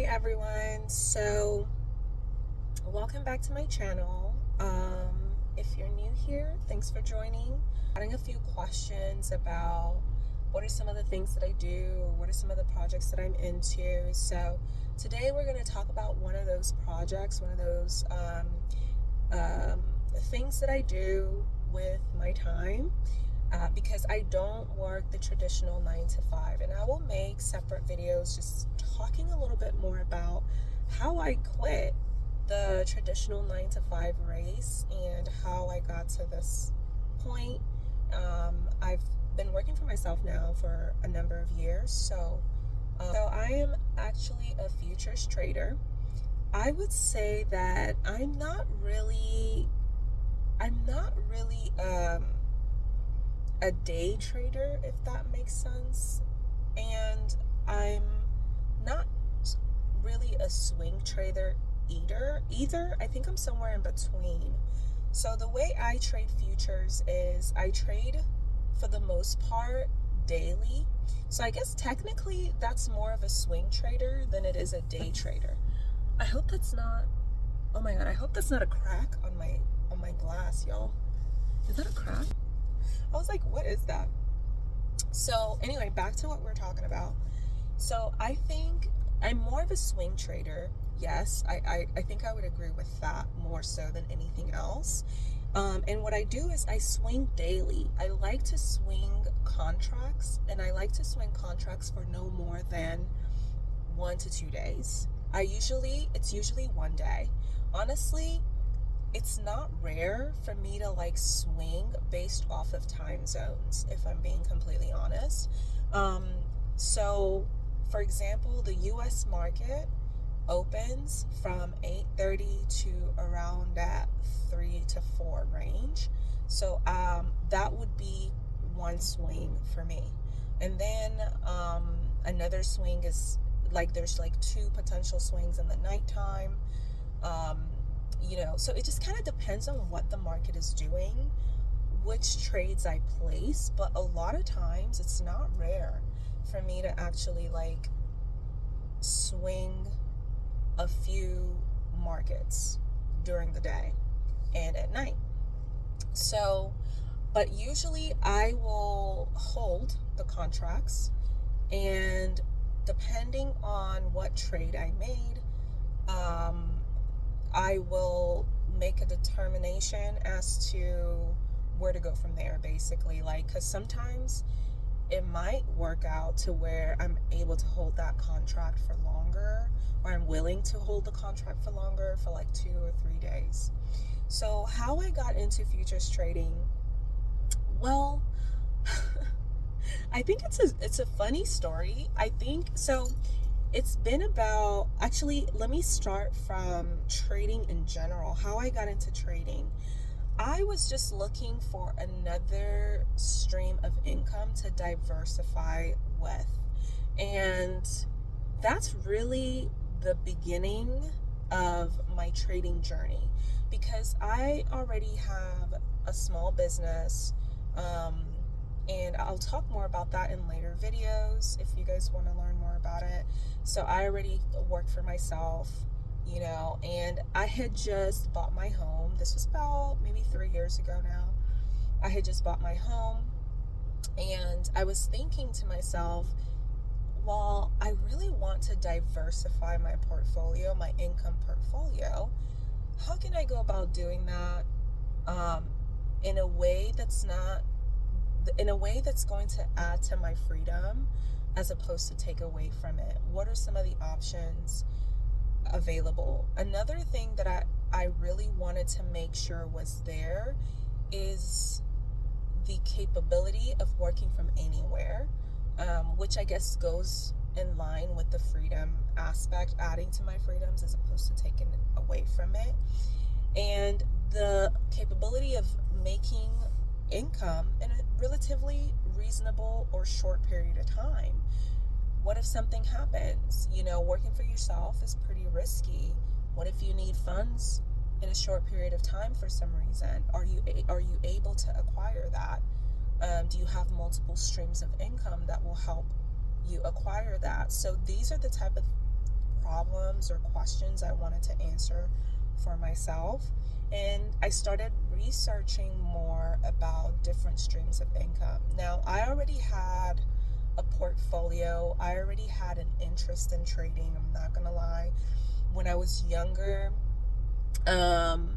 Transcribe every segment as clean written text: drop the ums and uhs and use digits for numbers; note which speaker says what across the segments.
Speaker 1: everyone. So welcome back to my channel. If you're new here, thanks for joining. Adding a few questions about what are some of the things that I do, what are some of the projects that I'm into. So today we're going to talk about one of those projects, one of those things that I do with my time. Because I don't work the traditional 9 to 5, and I will make separate videos just talking a little bit more about how I quit the traditional 9 to 5 race and how I got to this point. I've been working for myself now for a number of years, so I am actually a futures trader. I would say that I'm not really a day trader, if that makes sense, and I'm not really a swing trader either. I think I'm somewhere in between. So the way I trade futures is I trade for the most part daily. So I guess technically that's more of a swing trader than it is a day trader. I hope that's not, oh my god, I hope that's not a crack on my glass, y'all. Is that a crack? I was like, what is that? So anyway, back to what we're talking about. So I think I'm more of a swing trader. Yes, I think I would agree with that more so than anything else. And what I do is I swing daily. I like to swing contracts, and I like to swing contracts for no more than 1 to 2 days. It's usually 1 day. Honestly, it's not rare for me to like swing based off of time zones, if I'm being completely honest. So for example, the US market opens from 8:30 to around that 3 to 4 range. So that would be one swing for me. And then another swing is like there's like 2 potential swings in the nighttime. So it just kind of depends on what the market is doing, which trades I place, but a lot of times it's not rare for me to actually like swing a few markets during the day and at night. So, but usually I will hold the contracts, and depending on what trade I made, I will make a determination as to where to go from there, basically. Like, because sometimes it might work out to where I'm able to hold that contract for longer, or I'm willing to hold the contract for longer, for like 2 or 3 days. So how I got into futures trading, well, I think it's a funny story. I think so. It's been about, actually, let me start from trading in general. How I got into trading. I was just looking for another stream of income to diversify with. And that's really the beginning of my trading journey, because I already have a small business. And I'll talk more about that in later videos if you guys want to learn more about it. So I already work for myself, and I had just bought my home. This was about maybe 3 years ago now. I had just bought my home, and I was thinking to myself, well, I really want to diversify my portfolio, my income portfolio. How can I go about doing that in a way that's going to add to my freedom as opposed to take away from it? What are some of the options available? Another thing that I really wanted to make sure was there is the capability of working from anywhere, which I guess goes in line with the freedom aspect, adding to my freedoms as opposed to taking away from it. And the capability of making income in a relatively reasonable or short period of time. What if something happens? Working for yourself is pretty risky. What if you need funds in a short period of time for some reason? Are you able to acquire that? Do you have multiple streams of income that will help you acquire that? So these are the type of problems problems or questions I wanted to answer for myself. And I started researching more about different streams of income. Now, I already had a portfolio. I already had an interest in trading. I'm not gonna lie. When I was younger, Robinhood,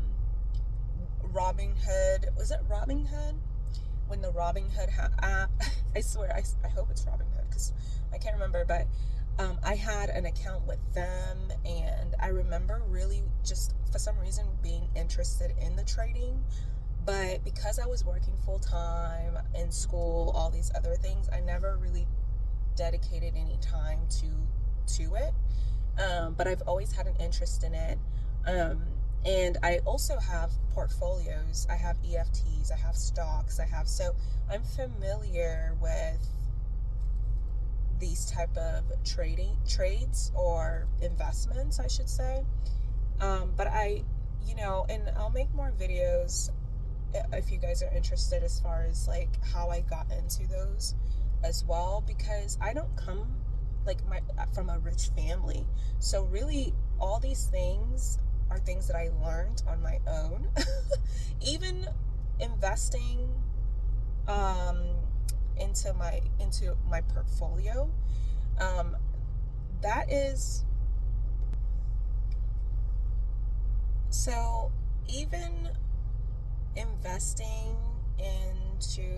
Speaker 1: was it Robinhood? When the Robinhood app, I swear, I hope it's Robinhood because I can't remember, but I had an account with them, and I remember really just for some reason being interested in the trading. But because I was working full time in school, all these other things, I never really dedicated any time to it. But I've always had an interest in it. And I also have portfolios. I have EFTs, I have stocks, so I'm familiar with these type of trades or investments, I should say. But and I'll make more videos if you guys are interested as far as like how I got into those as well, because I don't come from a rich family. So really all these things are things that I learned on my own. Even investing into my portfolio, that is so even investing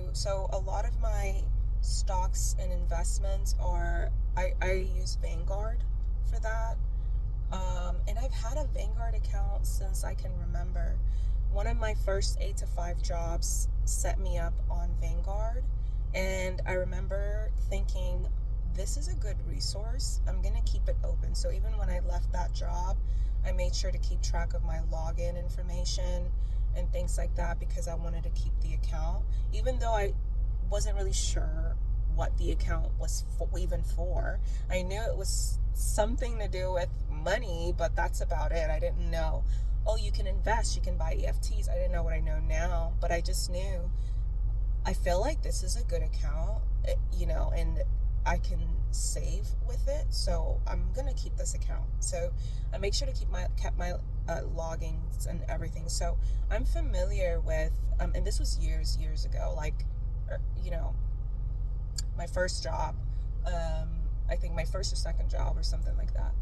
Speaker 1: so a lot of my stocks and investments are I use Vanguard for that. And I've had a Vanguard account since I can remember. One of my first 8 to 5 jobs set me up on Vanguard, and I remember thinking, this is a good resource. I'm gonna keep it open. So even when I left that job, I made sure to keep track of my login information and things like that because I wanted to keep the account, even though I wasn't really sure what the account was even for. I knew it was something to do with money, but that's about it. I didn't know, oh, you can invest, you can buy EFTs. I didn't know what I know now, but I just knew, I feel like this is a good account, and I can save with it, so I'm gonna keep this account. So I make sure to kept my logins and everything. So I'm familiar with, and this was years ago, my first job, I think my first or second job or something like that.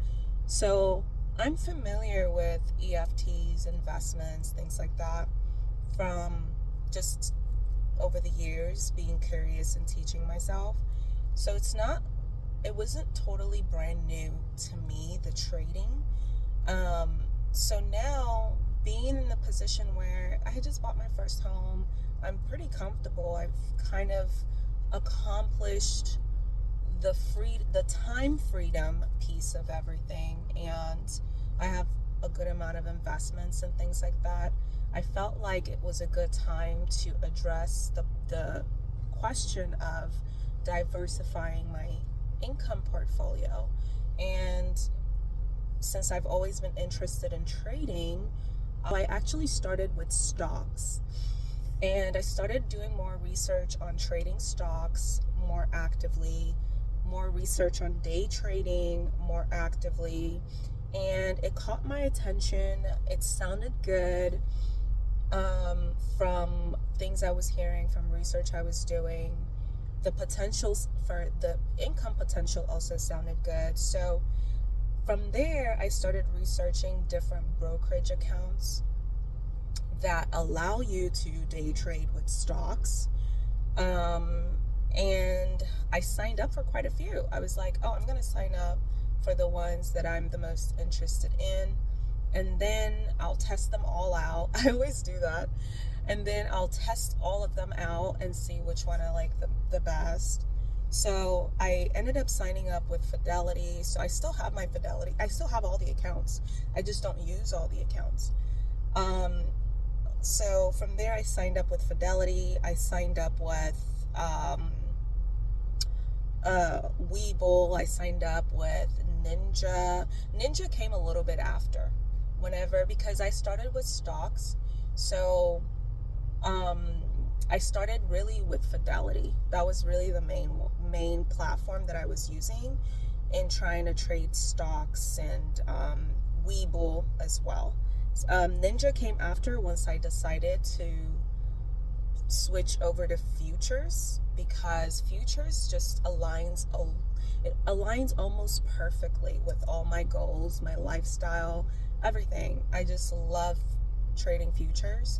Speaker 1: So I'm familiar with EFTs, investments, things like that, from just over the years being curious and teaching myself. So it wasn't totally brand new to me, the trading. So now being in the position where I had just bought my first home, I'm pretty comfortable. I've kind of accomplished the time freedom piece of everything, and I have a good amount of investments and things like that. I felt like it was a good time to address the question of diversifying my income portfolio. And since I've always been interested in trading, I actually started with stocks. And I started doing more research on trading stocks more actively, more research on day trading more actively, and it caught my attention. It sounded good, from things I was hearing, from research I was doing. The potentials for the income potential also sounded good. So from there, I started researching different brokerage accounts that allow you to day trade with stocks. And I signed up for quite a few. I was like, oh, I'm going to sign up for the ones that I'm the most interested in. And then I'll test them all out. I always do that. And then I'll test all of them out and see which one I like the best. So I ended up signing up with Fidelity. So I still have my Fidelity. I still have all the accounts. I just don't use all the accounts. So from there, I signed up with Fidelity. I signed up with Webull. I signed up with Ninja. Ninja came a little bit after, because I started with stocks. So I started really with Fidelity. That was really the main platform that I was using. in trying to trade stocks and Webull as well. Ninja came after once I decided to switch over to futures, because futures just it aligns almost perfectly with all my goals, my lifestyle, everything. I just love trading futures.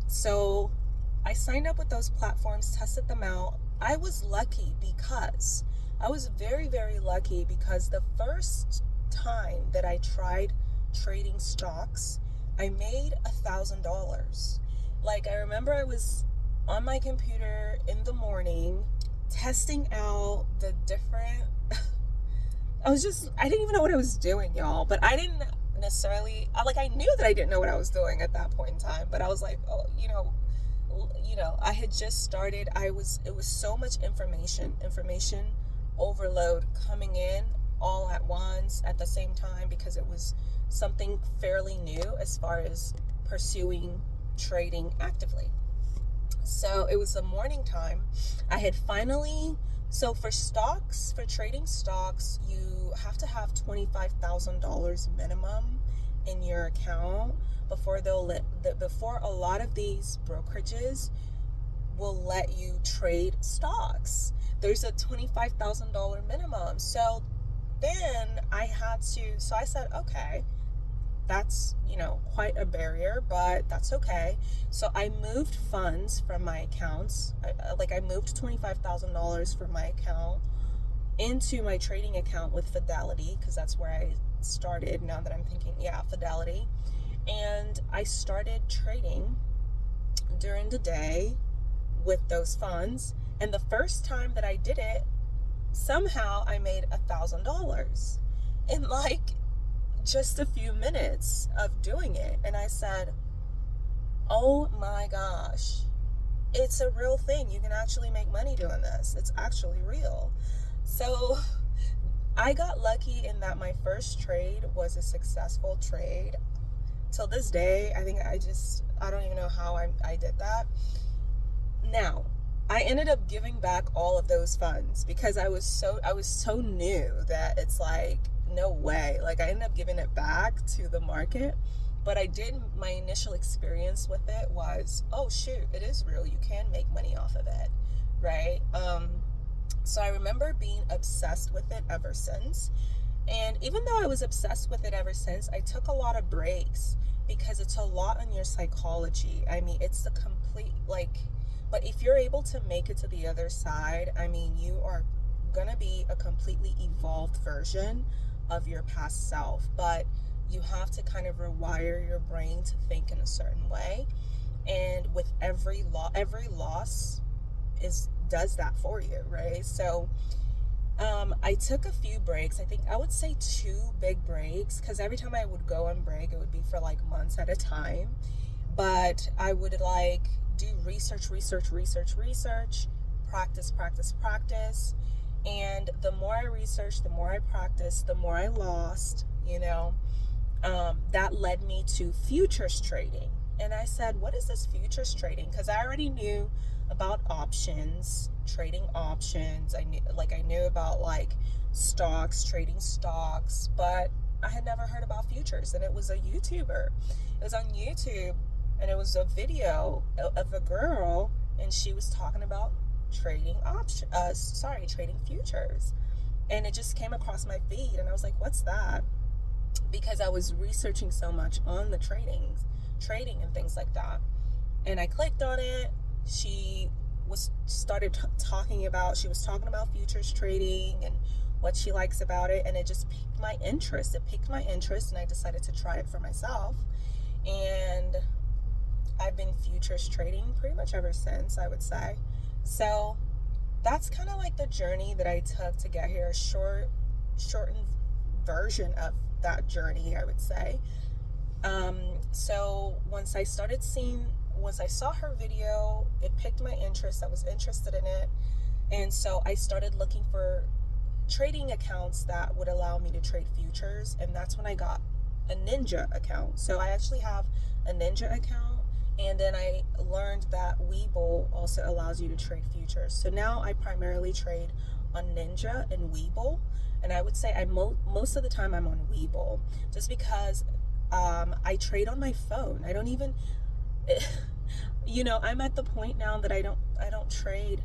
Speaker 1: So I signed up with those platforms, tested them out. I was lucky because I was very, very lucky because the first time that I tried trading stocks, I made $1,000. Like, I remember I was on my computer in the morning testing out the different I didn't even know what I was doing, y'all, but I didn't necessarily, I knew that I didn't know what I was doing at that point in time, but I was like, oh, I had just started. It was so much information overload coming in all at once at the same time, because it was something fairly new as far as pursuing trading actively. So it was the morning time. I had finally, so for trading stocks, you have to have $25,000 minimum in your account before before a lot of these brokerages will let you trade stocks. There's a $25,000 minimum. So then I said, okay, that's, quite a barrier, but that's okay. So I moved funds from my accounts. I moved $25,000 from my account into my trading account with Fidelity, because that's where I started. Now that I'm thinking, Fidelity. And I started trading during the day with those funds. And the first time that I did it, somehow I made $1,000 in just a few minutes of doing it. And I said, oh my gosh, it's a real thing. You can actually make money doing this. It's actually real. So I got lucky in that my first trade was a successful trade. Till this day, I think I don't even know how I did that. Now, I ended up giving back all of those funds because I was so new that it's like, no way. I ended up giving it back to the market. But my initial experience with it was, oh shoot, it is real. You can make money off of it, right? So I remember being obsessed with it ever since. And even though I was obsessed with it ever since, I took a lot of breaks because it's a lot on your psychology. I mean, it's the complete, but if you're able to make it to the other side, I mean, you are gonna be a completely evolved version of your past self. But you have to kind of rewire your brain to think in a certain way. And with every loss does that for you, right? So I took a few breaks. I think I would say 2 big breaks, because every time I would go on break, it would be for months at a time. But I would do research, practice. And the more I researched, the more I practiced, the more I lost, that led me to futures trading. And I said, what is this futures trading? Because I already knew about options, trading options. I knew about stocks, trading stocks, but I had never heard about futures. And it was a YouTuber. It was on YouTube, and it was a video of a girl, and she was talking about trading trading futures. And it just came across my feed, and I was like, what's that? Because I was researching so much on the trading and things like that. And I clicked on it. She was talking about futures trading and what she likes about it, and it just piqued my interest. And I decided to try it for myself. And I've been futures trading pretty much ever since, I would say. So that's kind of the journey that I took to get here. A shortened version of that journey, I would say. So once I saw her video, it piqued my interest. I was interested in it. And so I started looking for trading accounts that would allow me to trade futures. And that's when I got a Ninja account. So I actually have a Ninja account. And then I learned that Webull also allows you to trade futures. So now I primarily trade on Ninja and Webull, and I would say most of the time I'm on Webull, just because I trade on my phone. I don't even, I'm at the point now that I don't trade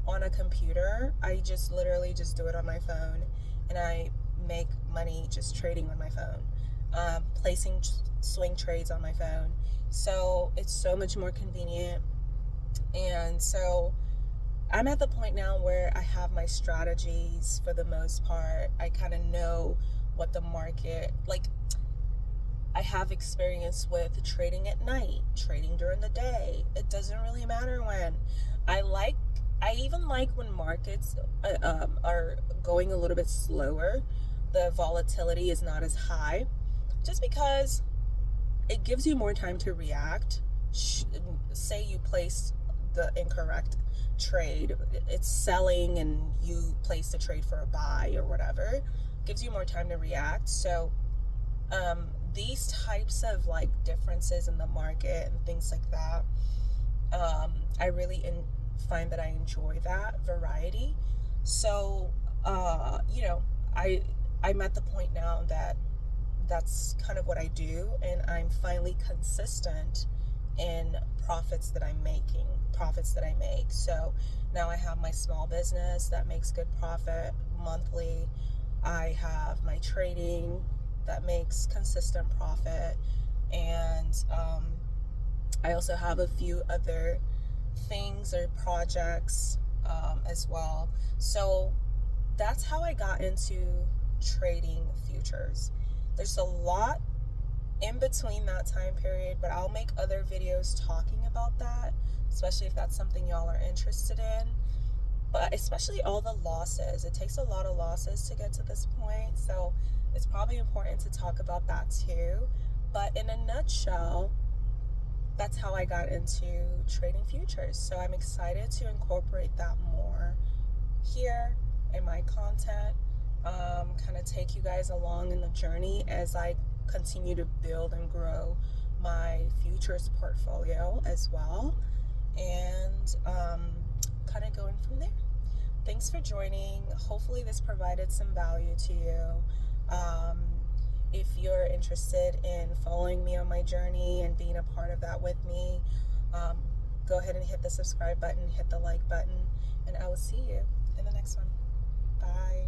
Speaker 1: on a computer. I just literally just do it on my phone, and I make money just trading on my phone, placing swing trades on my phone. So it's so much more convenient. And so I'm at the point now where I have my strategies for the most part. I kind of know what the market, like, I have experience with trading at night, trading during the day. It doesn't really matter when. I even like when markets are going a little bit slower. The volatility is not as high, just because it gives you more time to react. Say you place the incorrect trade, it's selling, and you place the trade for a buy or whatever. Gives you more time to react. So these types of like differences in the market and things like that, I really find that I enjoy that variety. So I'm at the point now that that's kind of what I do, and I'm finally consistent in profits that I make. So now I have my small business that makes good profit monthly. I have my trading that makes consistent profit, and I also have a few other things or projects as well. So that's how I got into trading futures. There's a lot in between that time period, but I'll make other videos talking about that, especially if that's something y'all are interested in. But especially all the losses. It takes a lot of losses to get to this point, so it's probably important to talk about that too. But in a nutshell, that's how I got into trading futures. So I'm excited to incorporate that more here in my content, kind of take you guys along in the journey as I continue to build and grow my futures portfolio as well, and kind of going from there. Thanks for joining. Hopefully this provided some value to you. If you're interested in following me on my journey and being a part of that with me, go ahead and hit the subscribe button, hit the like button, and I will see you in the next one. Bye.